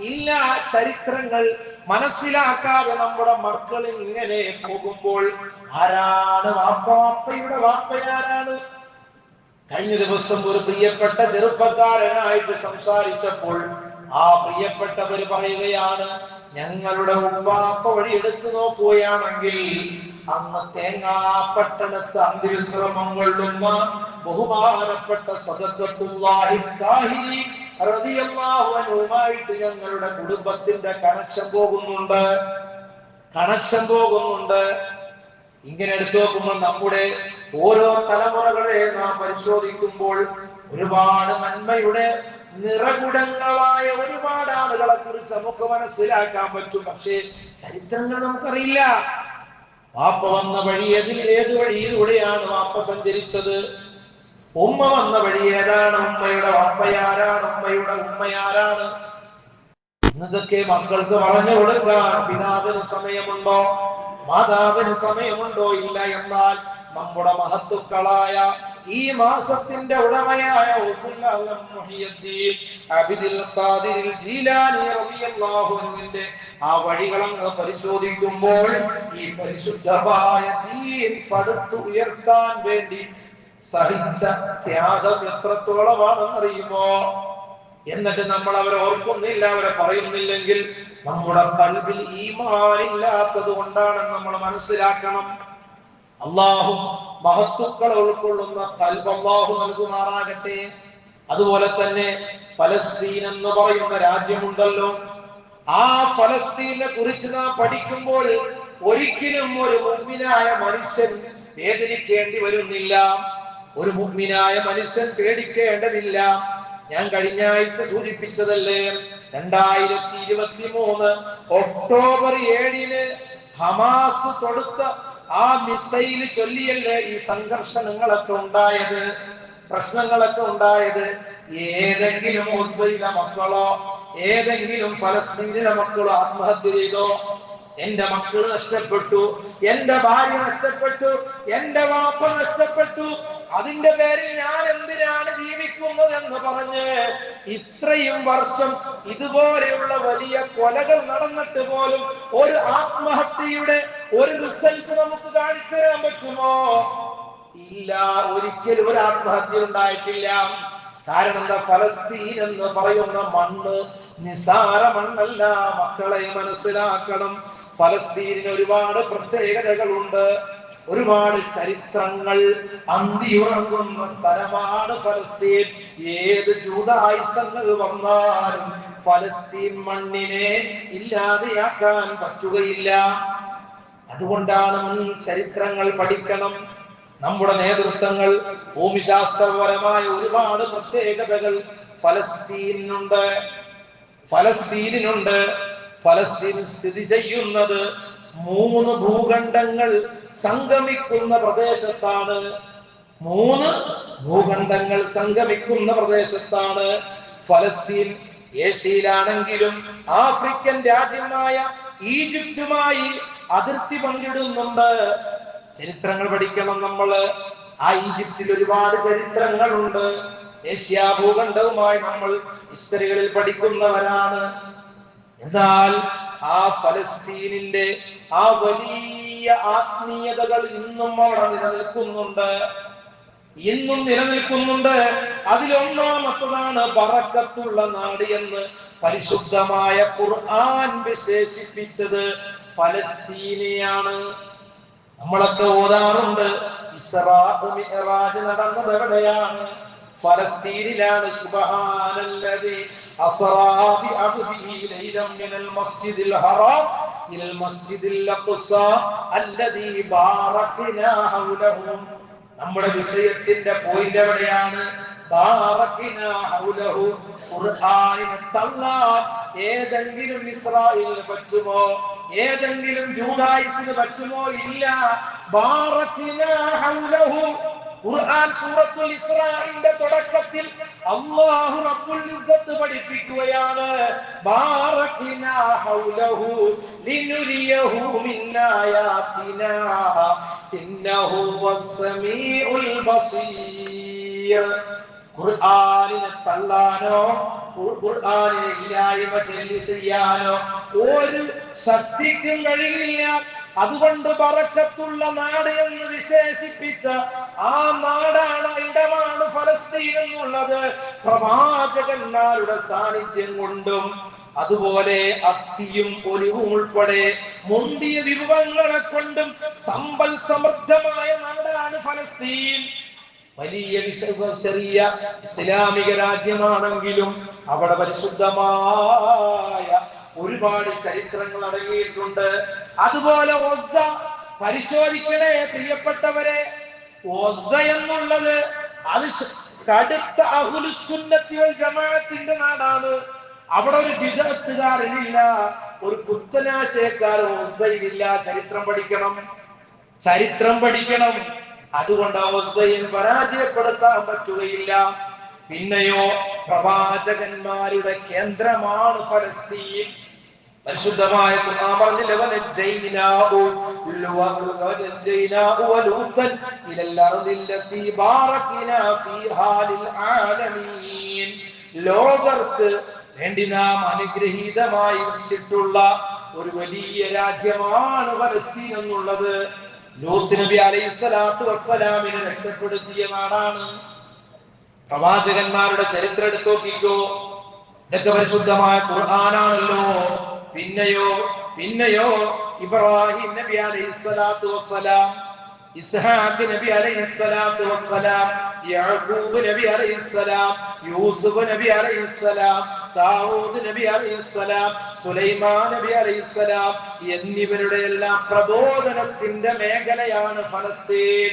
ഇല്ല. ചരിത്രങ്ങൾ മനസ്സിലാക്കാതെ നമ്മുടെ മക്കൾ ഇങ്ങനെ പോകുമ്പോൾ ആരാണ് വാപ്പയുടെ വാപ്പയാരാണ്? കഴിഞ്ഞ ദിവസം ഒരു പ്രിയപ്പെട്ട ചെറുപ്പക്കാരനായിട്ട് സംസാരിച്ചപ്പോൾ ആ പ്രിയപ്പെട്ടവർ പറയുകയാണ്, ഞങ്ങളുടെ ഉപ്പാപ്പ വഴി എടുത്തു നോക്കുകയാണെങ്കിൽ അന്ന് തേങ്ങാപട്ടണത്ത് അന്ത്യവിശ്രമം കൊള്ളുന്ന ബഹുമാനപ്പെട്ട സദഖത്തുല്ലാഹി കാഹിരി റളിയല്ലാഹു അൻഹുമായിട്ട് ഞങ്ങളുടെ കുടുംബത്തിന്റെ കണക്ഷൻ പോകുന്നുണ്ട്. ഇങ്ങനെ എടുത്തു നോക്കുമ്പോൾ നമ്മുടെ ഓരോ തലമുറകളെ നാം പരിശോധിക്കുമ്പോൾ ഒരുപാട് നന്മയുടെ നിറകുടങ്ങളായ ഒരുപാട് ആളുകളെ കുറിച്ച് നമുക്ക് മനസ്സിലാക്കാൻ പറ്റും. പക്ഷേ ചരിത്രങ്ങൾ നമുക്കറിയില്ല. വാപ്പ വന്ന വഴി ഏത് വഴിയിലൂടെയാണ് വാപ്പ സഞ്ചരിച്ചത്? ഉമ്മ വന്ന വഴി ഏതാണ്? ഉമ്മയുടെ വാപ്പയാരാണ്? ഉമ്മയുടെ ഉമ്മയാരാണ്? ഇന്നതൊക്കെ മക്കൾക്ക് പറഞ്ഞു കൊടുക്കാൻ പിതാവിന് സമയമുണ്ടോ? മാതാവിന് സമയമുണ്ടോ? ഇല്ല. എന്നാൽ നമ്മുടെ മഹത്തുക്കളായ ഈ മാസത്തിന്റെ ഉടമയായ ആ വഴികളങ്ങ് പരിശോധിക്കുമ്പോൾ ഈ പരിശുദ്ധമായ ദീൻ പടുത്തുയർത്താൻ വേണ്ടി സഹിച്ച ത്യാഗം എത്രത്തോളമാണെന്നറിയുമോ? എന്നിട്ട് നമ്മൾ അവരെ ഓർക്കുന്നില്ല, അവരെ പറയുന്നില്ലെങ്കിൽ നമ്മുടെ ഖൽബിൽ ഈമാനില്ലാത്തത് കൊണ്ടാണെന്ന് നമ്മൾ മനസ്സിലാക്കണം. അല്ലാഹു മഹത്തുക്കളെ ഉൾക്കൊള്ളുന്ന ഖൽബ് അല്ലാഹു നൽകുമാറാകട്ടെ. അതുപോലെ തന്നെ ഫലസ്തീൻ എന്ന് പറയുന്ന രാജ്യമുണ്ടല്ലോ, ആ ഫലസ്തീനെ കുറിച്ച് നാം പഠിക്കുമ്പോൾ ഒരിക്കലും ഒരു മുഅ്മിനായ മനുഷ്യൻ വേദനിക്കേണ്ടി വരുന്നില്ല. ഒരു മുഅ്മിനായ മനുഷ്യൻ പേടിക്കേണ്ടതില്ല. ഞാൻ കഴിഞ്ഞ ആഴ്ച സൂചിപ്പിച്ചതല്ലേ, 2023 ഒക്ടോബർ 7 ഹമാസ് തൊടുത്ത ആ മിസൈൽ ചൊല്ലിയല്ലേ ഈ സംഘർഷങ്ങളൊക്കെ ഉണ്ടായത്, പ്രശ്നങ്ങളൊക്കെ ഉണ്ടായത്. ഏതെങ്കിലും മുസ്ലിം മക്കളോ ഏതെങ്കിലും ഫലസ്തീനിലെ മക്കളോ ആത്മഹത്യ ചെയ്തോ? എന്റെ മക്കൾ നഷ്ടപ്പെട്ടു, എന്റെ ഭാര്യ നഷ്ടപ്പെട്ടു, എന്റെ വാപ്പ നഷ്ടപ്പെട്ടു, അതിന്റെ പേരിൽ ഞാൻ എന്തിനാണ് ജീവിക്കുന്നത് എന്ന് പറഞ്ഞ് ഇത്രയും വർഷം ഇതുപോലെയുള്ള വലിയ കൊലകൾ നടന്നിട്ട് പോലും ഒരു ആത്മഹത്യയുടെ ഒരു റിസൾട്ട് നമുക്ക് കാണിച്ചു തരാൻ പറ്റുമോ? ഇല്ല, ഒരിക്കലും ഒരു ആത്മഹത്യ ഉണ്ടായിട്ടില്ല. കാരണം എന്താ? ഫലസ്തീൻ എന്ന് പറയുന്ന മണ്ണ് നിസാര മണ്ണല്ല. മക്കളെ മനസ്സിലാക്കണം, ഫലസ്തീനിന് ഒരുപാട് പ്രത്യേകതകളുണ്ട്, ഒരുപാട് ചരിത്രങ്ങൾ അന്തിയുറങ്ങുന്ന സ്ഥലമാണ് ഫലസ്തീൻ. ഏത് ജൂതായുസങ്ങൾ വന്നാലും ഫലസ്തീൻ മണ്ണിനെ ഇല്ലാതെയാക്കാൻ പറ്റുകയില്ല. അതുകൊണ്ടാണ് ചരിത്രങ്ങൾ പഠിക്കണം. നമ്മുടെ നേതൃത്വങ്ങൾ, ഭൂമിശാസ്ത്രപരമായ ഒരുപാട് പ്രത്യേകതകൾ ഫലസ്തീനുണ്ട്. ഫലസ്തീൻ സ്ഥിതി ചെയ്യുന്നത് 3 ഭൂഖണ്ഡങ്ങൾ സംഗമിക്കുന്ന പ്രദേശത്താണ്. 3 ഭൂഖണ്ഡങ്ങൾ സംഗമിക്കുന്ന പ്രദേശത്താണ് ഫലസ്തീൻ. ഏഷ്യയിലാണെങ്കിലും ആഫ്രിക്കൻ രാജ്യമായ ഈജിപ്തുമായി അതിർത്തി പങ്കിടുന്നുണ്ട്. ചരിത്രങ്ങൾ പഠിക്കണം നമ്മള്. ആ ഈജിപ്തിൽ ഒരുപാട് ചരിത്രങ്ങളുണ്ട്. ഏഷ്യാ ഭൂഖണ്ഡവുമായി നമ്മൾ ഹിസ്റ്ററികളിൽ പഠിക്കുന്നവരാണ്. എന്നാൽ ആ ഫലസ്തീനിന്റെ ആ വലിയ ആത്മീയതകൾ ഇന്നും അവിടെ നിലനിൽക്കുന്നുണ്ട്. അതിലൊന്നാമത്തതാണ് ബറക്കത്തുള്ള നാട് എന്ന് പരിശുദ്ധമായ ഖുർആൻ വിശേഷിപ്പിച്ചത് ഫലസ്തീനെയാണ്. നമ്മളൊക്കെ ഓതാറുണ്ട്, ഇസ്റാ മിഅ്റാജ് നടന്നത് എവിടെയാണ്? ഫലസ്തീനിലാണ്. സുബ്ഹാനല്ലദി അസ്റാ ബിഅബ്ദിഹി ലൈലൻ മിനൽ മസ്ജിദിൽ ഹറാം ഇലൽ മസ്ജിദിൽ അഖ്സാ അല്ലദി ബാറക്നാ ഹൗലഹു. നമ്മുടെ വിഷയത്തിന്റെ പോയിന്റ് എവിടെയാണ്? ബാറക്നാ ഹൗലഹു. ഖുർആനിനെ തള്ളാൻ ഏതെങ്കിലും ഇസ്രായേലിന് പറ്റുമോ? ഏതെങ്കിലും ജൂദായിസിന് പറ്റുമോ? ഇല്ല. ബാറക്നാ ഹൗലഹു. ഖുർആൻ സൂറത്തുൽ ഇസ്രാഇന്റെ തുടക്കത്തിൽ അല്ലാഹു റബ്ബുൽ ഇസ്സത്ത് പഠിപ്പിക്കുകയാണ്, ബാറക്നാ ഹൗലഹു ലിനുരിയഹു മിൻ ആയാതിനാ ഇന്നഹു വസ്സമീഉൽ ബസീർ. ഖുർആനിനെ തള്ളാനോ ഖുർആനിനെ ഇല്ലായ്മ ചെയ്യാനോ ഒരു ശക്തിക്കും കഴിയില്ല. അതുകൊണ്ട് ബറക്കത്തുള്ള നാട് എന്ന് വിശേഷിപ്പിച്ച ആ നാടാണ്, ഇടമാണ് ഫലസ്തീൻ എന്നുള്ളത്. പ്രവാചകന്മാരുടെ സാന്നിധ്യം കൊണ്ടും അതുപോലെ അത്തിയും ഒലിവും ഉൾപ്പെടെ മുന്തിയ വിഭവങ്ങളെ കൊണ്ടും സമ്പൽ സമൃദ്ധമായ നാടാണ് ഫലസ്തീൻ. വലിയ ചെറിയ ഇസ്ലാമിക രാജ്യമാണെങ്കിലും അവിടെ പരിശുദ്ധമായ ഒരുപാട് ചരിത്രങ്ങൾ അടങ്ങിയിട്ടുണ്ട്. അതുപോലെ ഒസ്സ പരിശോധിക്കണേ പ്രിയപ്പെട്ടവരെ. ഒസ്സ എന്നുള്ളത് അത് കടുത്ത അഹ്ലുസുന്നത്തി വൽ ജമാഅത്തിന്റെ നാടാണ്. അവിടെ ഒരു ബിദ്അത്തുകാരനില്ല, ഒരു പുത്തനാശയക്കാരൻ ഒസ്സയിലില്ല. ചരിത്രം പഠിക്കണം. അതുകൊണ്ട് ഒസ്സയെ പരാജയപ്പെടുത്താൻ പറ്റുകയില്ല. പിന്നെയോ പ്രവാചകന്മാരുടെ കേന്ദ്രമാണ് ഫലസ്തീൻ. പരിശുദ്ധമായ ഖുർആൻ പറഞ്ഞില്ലേ, വനജൈനാഉ വലൂതൻ ഇലൽ അർദില്ലതി ബാറക്നാ ഫീഹാ ലിൽ ആലമീൻ. ലോകർക്ക് വേണ്ടി നാം അനുഗ്രഹീതമായി വെച്ചിട്ടുള്ള ഒരു വലിയ രാജ്യമാണ് ഫലസ്തീൻ എന്നുള്ളത്. ലൂത്ത് നബി അലൈഹിസ്സലാത്തു വസ്സലാമിനെ രക്ഷപ്പെടുത്തിയ നാടാണ്. പ്രവാചകന്മാരുടെ ചരിത്രം എടുത്തു നോക്കിക്കോ. ഇതൊക്കെ പരിശുദ്ധമായ ഖുർആനാണല്ലോ. പിന്നെയോ ഇബ്രാഹിം നബി അലൈഹിസ്സലാത്തു വസ്സലാം, ഇസ്ഹാഖ് നബി അലൈഹിസ്സലാത്തു വസ്സലാം, യാഖൂബ് നബി അലൈഹിസ്സലാം, യൂസുഫ് നബി അലൈഹിസ്സലാം, ദാവൂദ് നബി അലൈഹിസ്സലാം, സുലൈമാൻ നബി അലൈഹിസ്സലാം എന്നിവരുടെ എല്ലാം പ്രബോധനത്തിന്റെ മേഖലയാണ് ഫലസ്തീൻ.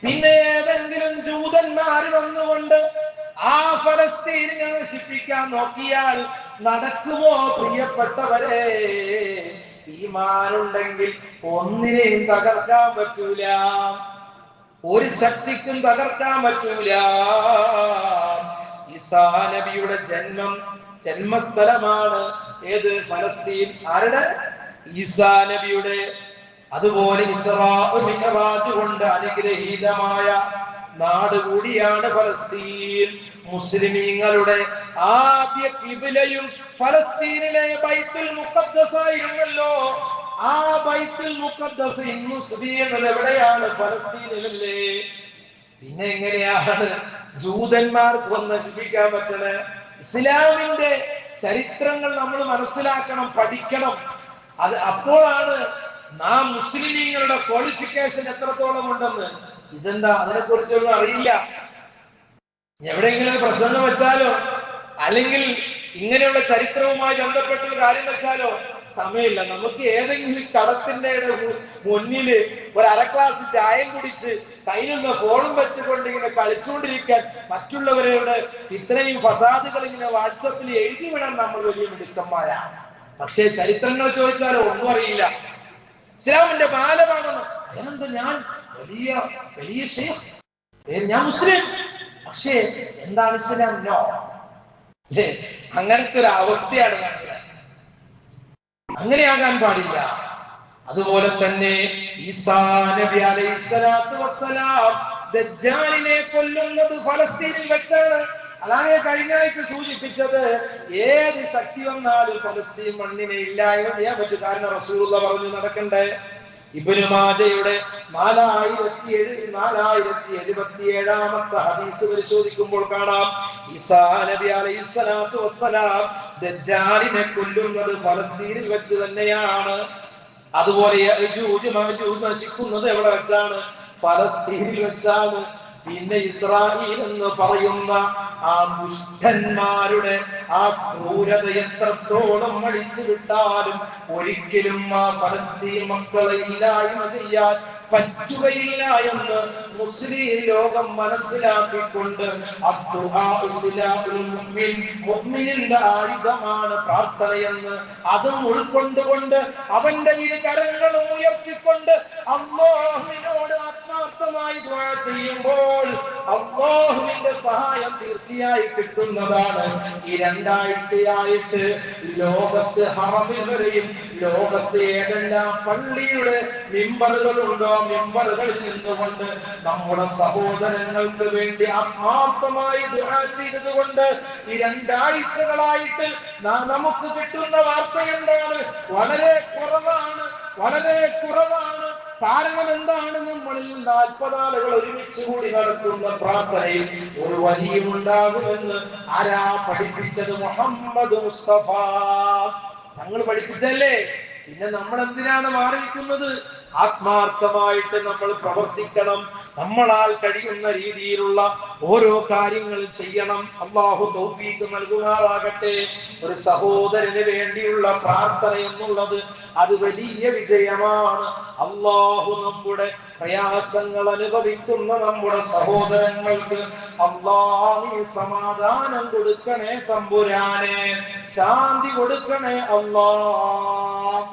പിന്നെ ഏതെങ്കിലും ജൂതന്മാർ വന്നുകൊണ്ട് ആ ഫലസ്തീനിനെ നശിപ്പിക്കാൻ നോക്കിയാൽ നടക്കുമോ പ്രിയപ്പെട്ടവരെ? ഈമാനുണ്ടെങ്കിൽ ഒന്നിനെയും തകർക്കാൻ പറ്റൂല, ഒരു ശക്തിക്കും തകർക്കാൻ പറ്റൂല. ഈസാ നബിയുടെ ജന്മസ്ഥലമാണ് ഏത്? ഫലസ്തീൻ. ആരുടെ? ഈസാ നബിയുടെ. അതുപോലെ ഇസ്റാ മിഅ്റാജ് കൊണ്ട് അനുഗ്രഹീതമായ നാട് കൂടിയാണ് ഫലസ്തീൻ. മുസ്ലിമീങ്ങളുടെ ആദ്യ ഖിബ്ലയും ഫലസ്തീനിലെ ബൈത്തുൽ മുഖദ്ദസ് ആയിരുന്നല്ലോ. ആ ബൈത്തുൽ മുഖദ്ദസ് ഇന്ന് സ്ഥിതി ചെയ്യുന്നത് എവിടെയാണ്? ഫലസ്തീനിലല്ലേ. പിന്നെ എങ്ങനെയാണ് ജൂതന്മാർക്ക് നശിപ്പിക്കാൻ പറ്റണേ? ഇസ്ലാമിന്റെ ചരിത്രങ്ങൾ നമ്മൾ മനസ്സിലാക്കണം, പഠിക്കണം. അത് അപ്പോഴാണ് നാം മുസ്ലിമീങ്ങളുടെ ക്വാളിഫിക്കേഷൻ എത്രത്തോളം ഉണ്ടെന്ന്. ഇതെന്താ, അതിനെ കുറിച്ചൊന്നും അറിയില്ല. എവിടെയെങ്കിലും പ്രസംഗം വെച്ചാലോ അല്ലെങ്കിൽ ഇങ്ങനെയുള്ള ചരിത്രവുമായി ബന്ധപ്പെട്ടൊരു കാര്യം വെച്ചാലോ സമയമില്ല. നമുക്ക് ഏതെങ്കിലും കടത്തിന്റെ മുന്നില് ഒരു അര ഗ്ലാസ് ചായയും കുടിച്ച് കയ്യിലുള്ള ഫോണും വെച്ചുകൊണ്ട് ഇങ്ങനെ കളിച്ചുകൊണ്ടിരിക്കാൻ മറ്റുള്ളവരുടെ ഇത്രയും ഫസാദുകൾ ഇങ്ങനെ വാട്സപ്പിൽ എഴുതി വിടാൻ നമ്മൾ വലിയ മിടുക്കന്മാരാണ്. പക്ഷേ ചരിത്രങ്ങൾ ചോദിച്ചാലോ ഒന്നും അറിയില്ല. ഇസ്ലാമിന്റെ ബാലമാണെന്ന് അതിനെന്താ ഞാൻ വലിയ വലിയ ശൈഖ്, ഞാൻ മുസ്ലിം, പക്ഷേ എന്താണ് ഇസ്ലാം? നോ. അല്ലേ? അങ്ങനത്തെ ഒരു അവസ്ഥയാണ് നമ്മുടെ. അങ്ങനെയാകാൻ പാടില്ല. അതുപോലെ തന്നെ ഈസാ നബി അലൈഹിസ്സലാത്തു വസ്സലാം ദജ്ജാലിനെ കൊല്ലുന്നത് ഫലസ്തീനിൽ വെച്ചാണ്. അതാണ് കഴിഞ്ഞ ആഴ്ച സൂചിപ്പിച്ചത്. ഏത് ശക്തി വന്നാലും ഫലസ്തീൻ മണ്ണിനെ ഇല്ലായ്മ ചെയ്യാൻ പറ്റും. കാരണം റസൂലുള്ളാഹി പറഞ്ഞു നടക്കണ്ടേ. ഇബ്നു മാജയുടെ 4077 ഹദീസ് പരിശോധിക്കുമ്പോൾ കാണാം ഈസാ നബി അലൈഹിസ്സലാത്തു വസ്സലാം ദജ്ജാലിനെ കൊല്ലുന്നത് ഫലസ്തീനിൽ വെച്ച് തന്നെയാണ്. അതുപോലെ യജൂജ് മഅജൂജ് നശിക്കുന്നത് എവിടെ വെച്ചാണ്? ഫലസ്തീനിൽ വെച്ചാണ്. പിന്നെ ഇസ്രായേൽ എന്ന് പറയുന്ന ആ ദുഷ്ടന്മാരുടെ ആ ക്രൂരത എത്രത്തോളം അഴിച്ചു വിട്ടാലും ഒരിക്കലും ആ ഫലസ്തീൻ മക്കളെ ഇല്ലായ്മ ചെയ്യാൻ പറ്റുകയില്ല എന്ന് മുസ്ലിം ലോകം മനസ്സിലാക്കിക്കൊണ്ട് മുഅ്മിനിന്റെ ആയുധമാണ് പ്രാർത്ഥനയെന്ന് അതും ഉൾക്കൊണ്ടുകൊണ്ട് അവന്റെ ഇരു കരങ്ങളും ഉയർത്തിക്കൊണ്ട് അല്ലാഹുവിനോട് ആത്മാർത്ഥമായി ദുആ ചെയ്യുമ്പോൾ അല്ലാഹുവിന്റെ സഹായം തീർച്ചയായി കിട്ടുന്നതാണ്. ഈ രണ്ടാഴ്ചയായിട്ട് ലോകത്ത് ഹറമിൽ വരെയും ലോകത്ത് ഏതെല്ലാം പള്ളിയുടെ മിമ്പറുകളുണ്ടോ മിമ്പറുകളിൽ നിന്നുകൊണ്ട് നമ്മുടെ സഹോദരങ്ങൾക്ക് വേണ്ടി ആത്മാർത്ഥമായി ദുആ ചെയ്തതുകൊണ്ട് ഈ രണ്ടാഴ്ചകളായിട്ട് നമുക്ക് കിട്ടുന്ന വാർത്ത എന്താണ്? വളരെ കുറവാണ്, വളരെ കുറവാണ്. കാരണം എന്താണ്? നമ്മളിൽ 40 ആളുകൾ ഒരുമിച്ച് കൂടി നടത്തുന്ന പ്രാർത്ഥനയിൽ ഒരു വലിയുണ്ടാകുമെന്ന് ആരാ പഠിപ്പിച്ചത്? മുഹമ്മദ് മുസ്തഫ തങ്ങൾ പഠിപ്പിച്ചല്ലേ. പിന്നെ നമ്മൾ എന്തിനാണ് മാറിയിരിക്കുന്നത്? ആത്മാർത്ഥമായിട്ട് നമ്മൾ പ്രവർത്തിക്കണം. നമ്മളാൽ കഴിയുന്ന രീതിയിലുള്ള ഓരോ കാര്യങ്ങൾ ചെയ്യണം. അല്ലാഹു തൗഫീഖ് നൽകുമാറാകട്ടെ. ഒരു സഹോദരന് വേണ്ടിയുള്ള പ്രാർത്ഥന എന്നുള്ളത് അത് വലിയ വിജയമാണ്. അല്ലാഹു നമ്മുടെ പ്രയാസങ്ങൾ അനുഭവിക്കുന്ന നമ്മുടെ സഹോദരങ്ങൾക്ക് അല്ലാഹു സമാധാനം കൊടുക്കണേ തമ്പുരാനെ, ശാന്തി കൊടുക്കണേ അല്ലാഹ്.